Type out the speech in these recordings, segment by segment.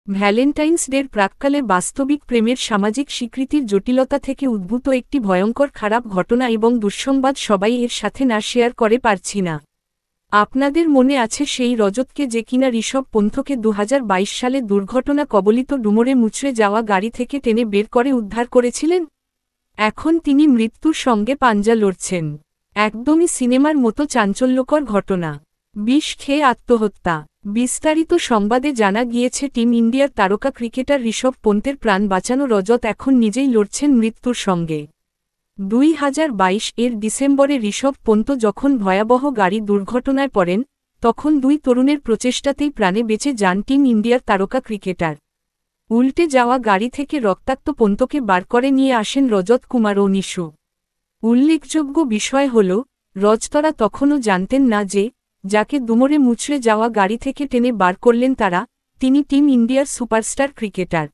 Valentine's ডের প্রাক্কালে বাস্তবিক প্রেমের সামাজিক স্বীকৃতির জটিলতা থেকে উদ্ভূত একটি ভয়ঙ্কর খারাপ ঘটনা এবং দুঃসংবাদ সবাই এর সাথে না শেয়ার করে পারছি না। আপনাদের মনে আছে সেই রজতকে যে কিনা ঋষভ পন্থকে 2022 সালে দুর্ঘটনা কবলিত ডুমরে মুচড়ে যাওয়া গাড়ি থেকে টেনে বের করে উদ্ধার করেছিলেন? এখন তিনি মৃত্যুর সঙ্গে পাঞ্জা লড়ছেন। একদমই সিনেমার মতো চাঞ্চল্যকর ঘটনা। বিষ খেয়ে আত্মহত্যা। বিস্তারিত সংবাদে জানা গিয়েছে টিম ইন্ডিয়ার তারকা ক্রিকেটার ঋষভ পন্থের প্রাণ বাঁচানো রজত এখন নিজেই লড়ছেন মৃত্যুর সঙ্গে। 2022 এর ডিসেম্বরে ঋষভ পন্থ যখন ভয়াবহ গাড়ি দুর্ঘটনায় পড়েন, তখন দুই তরুণের প্রচেষ্টাতেই প্রাণে বেঁচে যান টিম ইন্ডিয়ার তারকা ক্রিকেটার। উল্টে যাওয়া গাড়ি থেকে রক্তাক্ত পন্থকে বার করে নিয়ে আসেন রজত কুমার ও নিশু। উল্লেখযোগ্য বিষয় হল, রজতরা তখনও জানতেন না যে, যাকে দুমরে মুচড়ে যাওয়া গাড়ি থেকে টেনে বার করলেন তারা, তিনি টিম ইন্ডিয়ার সুপারস্টার ক্রিকেটার।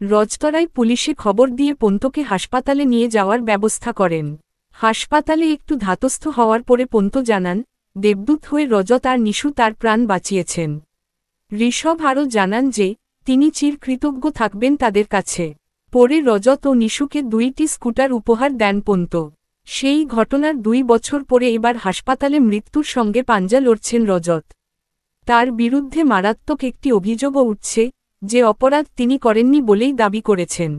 রজতরাই পুলিশে খবর দিয়ে পন্থকে হাসপাতালে নিয়ে যাওয়ার ব্যবস্থা করেন। হাসপাতালে একটু ধাতস্থ হওয়ার পরে পন্থ জানান, দেবদূত হয়ে রজত আর নিশু তার প্রাণ বাঁচিয়েছেন। ঋষভ আরও জানান যে, তিনি চিরকৃতজ্ঞ থাকবেন তাদের কাছে। পরে রজত ও নিশুকে 2টি স্কুটার উপহার দেন পন্থ। সেই ঘটনার 2 বছর পরে এবার হাসপাতালে মৃত্যুর সঙ্গে পাঞ্জা লড়ছেন রজত। তার বিরুদ্ধে মারাত্মক একটি অভিযোগও উঠছে, যে অপরাধ তিনি করেননি বলেই দাবি করেছেন।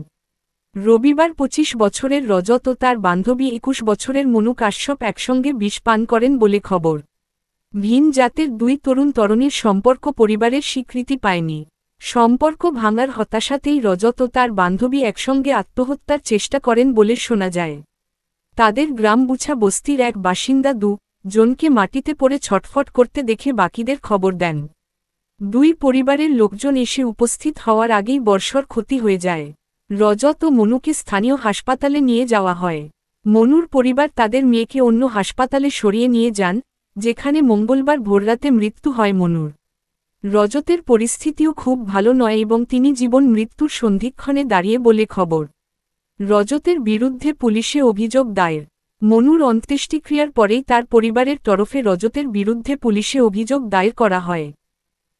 রবিবার 25 বছরের রজত ও তার বান্ধবী 21 বছরের মনু কাশ্যপ একসঙ্গে বিষ পান করেন বলে খবর। ভিন জাতের 2 তরুণ তরুণীর সম্পর্ক পরিবারের স্বীকৃতি পায়নি। সম্পর্ক ভাঙার হতাশাতেই রজত ও তার বান্ধবী একসঙ্গে আত্মহত্যার চেষ্টা করেন বলে শোনা যায়। তাদের গ্রামবুছা বস্তির এক বাসিন্দা 2 জনকে মাটিতে পড়ে ছটফট করতে দেখে বাকিদের খবর দেন। 2 পরিবারের লোকজন এসে উপস্থিত হওয়ার আগেই বর্ষর ক্ষতি হয়ে যায়। রজত ও মনুকে স্থানীয় হাসপাতালে নিয়ে যাওয়া হয়। মনুর পরিবার তাদের মেয়েকে অন্য হাসপাতালে সরিয়ে নিয়ে যান, যেখানে মঙ্গলবার ভোররাতে মৃত্যু হয় মনুর। রজতের পরিস্থিতিও খুব ভালো নয় এবং তিনি জীবন মৃত্যুর সন্ধিক্ষণে দাঁড়িয়ে বলে খবর। রজতের বিরুদ্ধে পুলিশে অভিযোগ দায়ের। মনুর অন্ত্যেষ্টিক্রিয়ার পরেই তার পরিবারের তরফে রজতের বিরুদ্ধে পুলিশে অভিযোগ দায়ের করা হয়।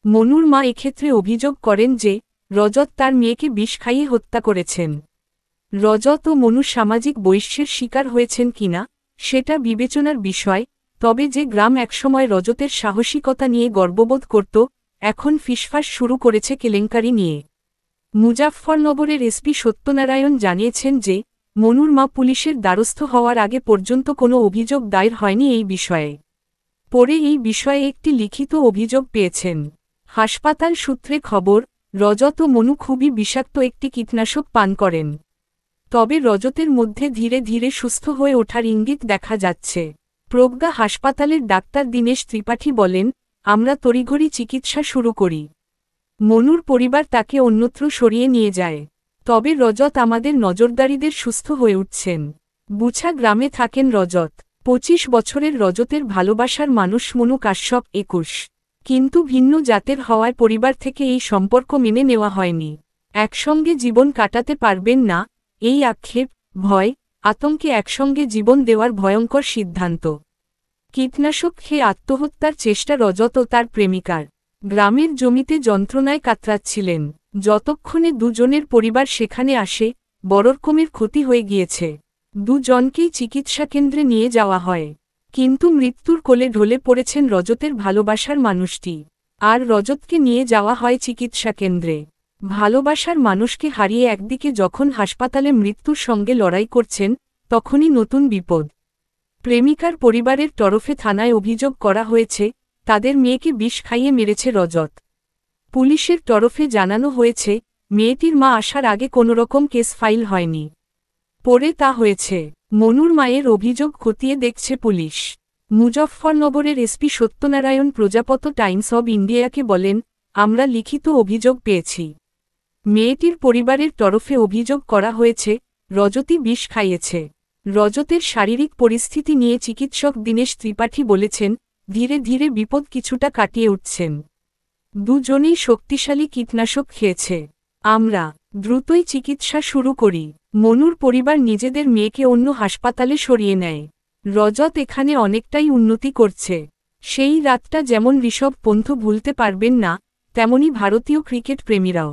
মনুর মা এক্ষেত্রে অভিযোগ করেন যে, রজত তার মেয়েকে বিষ খাইয়ে হত্যা করেছেন। রজত ও মনু সামাজিক বৈষম্যের শিকার হয়েছেন কিনা, সেটা বিবেচনার বিষয়, তবে যে গ্রাম একসময় রজতের সাহসিকতা নিয়ে গর্ববোধ করত, এখন ফিসফাস শুরু করেছে কেলেঙ্কারি নিয়ে। মুজাফফরনগরের এসপি সত্যনারায়ণ জানিয়েছেন যে, মনুর মা পুলিশের দ্বারস্থ হওয়ার আগে পর্যন্ত কোনো অভিযোগ দায়ের হয়নি এই বিষয়ে। পরে এই বিষয়ে একটি লিখিত অভিযোগ পেয়েছেন। হাসপাতাল সূত্রে খবর, রজত ও মনু খুবই বিষাক্ত একটি কীটনাশক পান করেন। তবে রজতের মধ্যে ধীরে ধীরে সুস্থ হয়ে ওঠার ইঙ্গিত দেখা যাচ্ছে। প্রজ্ঞা হাসপাতালের ডাক্তার দীনেশ ত্রিপাঠী বলেন, আমরা তড়িঘড়ি চিকিৎসা শুরু করি। মনুর পরিবার তাকে অন্যত্র সরিয়ে নিয়ে যায়। তবে রজত আমাদের নজরদারিদের সুস্থ হয়ে উঠছেন। বুছা গ্রামে থাকেন রজত। 25 বছরের রজতের ভালোবাসার মানুষ মনু কাশ্যপ 21। কিন্তু ভিন্ন জাতের হওয়ায় পরিবার থেকে এই সম্পর্ক মেনে নেওয়া হয়নি। একসঙ্গে জীবন কাটাতে পারবেন না, এই আক্ষেপ, ভয়, আতঙ্কে একসঙ্গে জীবন দেওয়ার ভয়ঙ্কর সিদ্ধান্ত। কীটনাশক খেয়ে আত্মহত্যার চেষ্টা রজত ও তার প্রেমিকার। গ্রামের জমিতে যন্ত্রণায় কাতরাচ্ছিলেন। যতক্ষণে দুজনের পরিবার সেখানে আসে, বড়রকমের ক্ষতি হয়ে গিয়েছে। দুজনকেই চিকিৎসা কেন্দ্রে নিয়ে যাওয়া হয়। কিন্তু মৃত্যুর কোলে ঢলে পড়েছেন রজতের ভালোবাসার মানুষটি। আর রজতকে নিয়ে যাওয়া হয় চিকিৎসা কেন্দ্রে। ভালোবাসার মানুষকে হারিয়ে একদিকে যখন হাসপাতালে মৃত্যুর সঙ্গে লড়াই করছেন, তখনই নতুন বিপদ। প্রেমিকার পরিবারের তরফে থানায় অভিযোগ করা হয়েছে, তাদের মেয়েকে বিষ খাইয়ে মেরেছে রজত। পুলিশের তরফে জানানো হয়েছে, মেয়েটির মা আসার আগে কোনোরকম কেস ফাইল হয়নি। পরে তা হয়েছে। মনুর মায়ের অভিযোগ খতিয়ে দেখছে পুলিশ। মুজফ্ফরনগরের SP Satyanarayan Prajapat Times of ইন্ডিয়াকে বলেন, আমরা লিখিত অভিযোগ পেয়েছি। মেয়েটির পরিবারের তরফে অভিযোগ করা হয়েছে, রজতই বিষ খাইয়েছে। রজতের শারীরিক পরিস্থিতি নিয়ে চিকিৎসক দীনেশ ত্রিপাঠী বলেছেন, ধীরে ধীরে বিপদ কিছুটা কাটিয়ে উঠছেন। দুজনেই শক্তিশালী কীটনাশক খেয়েছে। আমরা দ্রুতই চিকিৎসা শুরু করি। মনুর পরিবার নিজেদের মেয়েকে অন্য হাসপাতালে সরিয়ে নেয়। রজত এখানে অনেকটাই উন্নতি করছে। সেই রাতটা যেমন ঋষভ পন্থ ভুলতে পারবেন না, তেমনি ভারতীয় ক্রিকেট প্রেমীরাও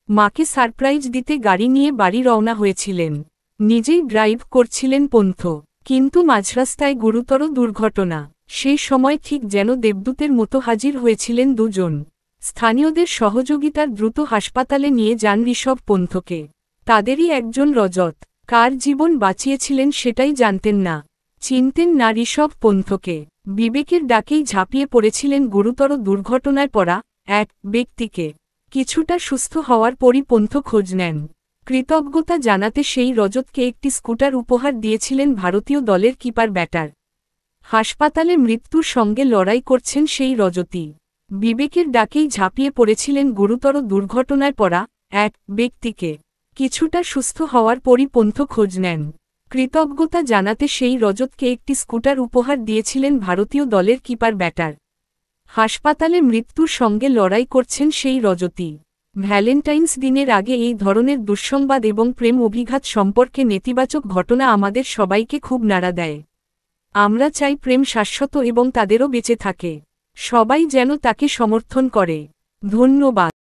মাকে সারপ্রাইজ দিতে গাড়ি নিয়ে বাড়ি রওনা হয়েছিলেন। নিজেই ড্রাইভ করছিলেন পন্থ, কিন্তু মাঝরাস্তায় গুরুতর দুর্ঘটনা। সেই সময় ঠিক যেন দেবদূতের মতো হাজির হয়েছিলেন দুজন। স্থানীয়দের সহযোগিতার দ্রুত হাসপাতালে নিয়ে যান ঋষভ পন্থকে। তাদেরই একজন রজত। কার জীবন বাঁচিয়েছিলেন সেটাই জানতেন না, চিনতেন না ঋষভ পন্থকে। বিবেকের ডাকেই ঝাঁপিয়ে পড়েছিলেন গুরুতর দুর্ঘটনায় পড়া এক ব্যক্তিকে। কিছুটা সুস্থ হওয়ার পরই পন্থ খোঁজ নেন। কৃতজ্ঞতা জানাতে সেই রজতকে একটি স্কুটার উপহার দিয়েছিলেন ভারতীয় দলের কিপার ব্যাটার। হাসপাতালে মৃত্যুর সঙ্গে লড়াই করছেন সেই রজতই। বিবেকের ডাকেই ঝাঁপিয়ে পড়েছিলেন গুরুতর দুর্ঘটনায় পড়া এক ব্যক্তিকে। কিছুটা সুস্থ হওয়ার পরই পন্থ খোঁজ নেন। কৃতজ্ঞতা জানাতে সেই রজতকে একটি স্কুটার উপহার দিয়েছিলেন ভারতীয় দলের কিপার ব্যাটার। হাসপাতালে মৃত্যুর সঙ্গে লড়াই করছেন সেই রজতই। ভ্যালেন্টাইন্স দিনের আগে এই ধরনের দুঃসংবাদ এবং প্রেম অভিঘাত সম্পর্কে নেতিবাচক ঘটনা আমাদের সবাইকে খুব নাড়া দেয়। আমরা চাই প্রেম শাশ্বত এবং তাদেরও বেঁচে থাকে। সবাই যেন তাকে সমর্থন করে। ধন্যবাদ।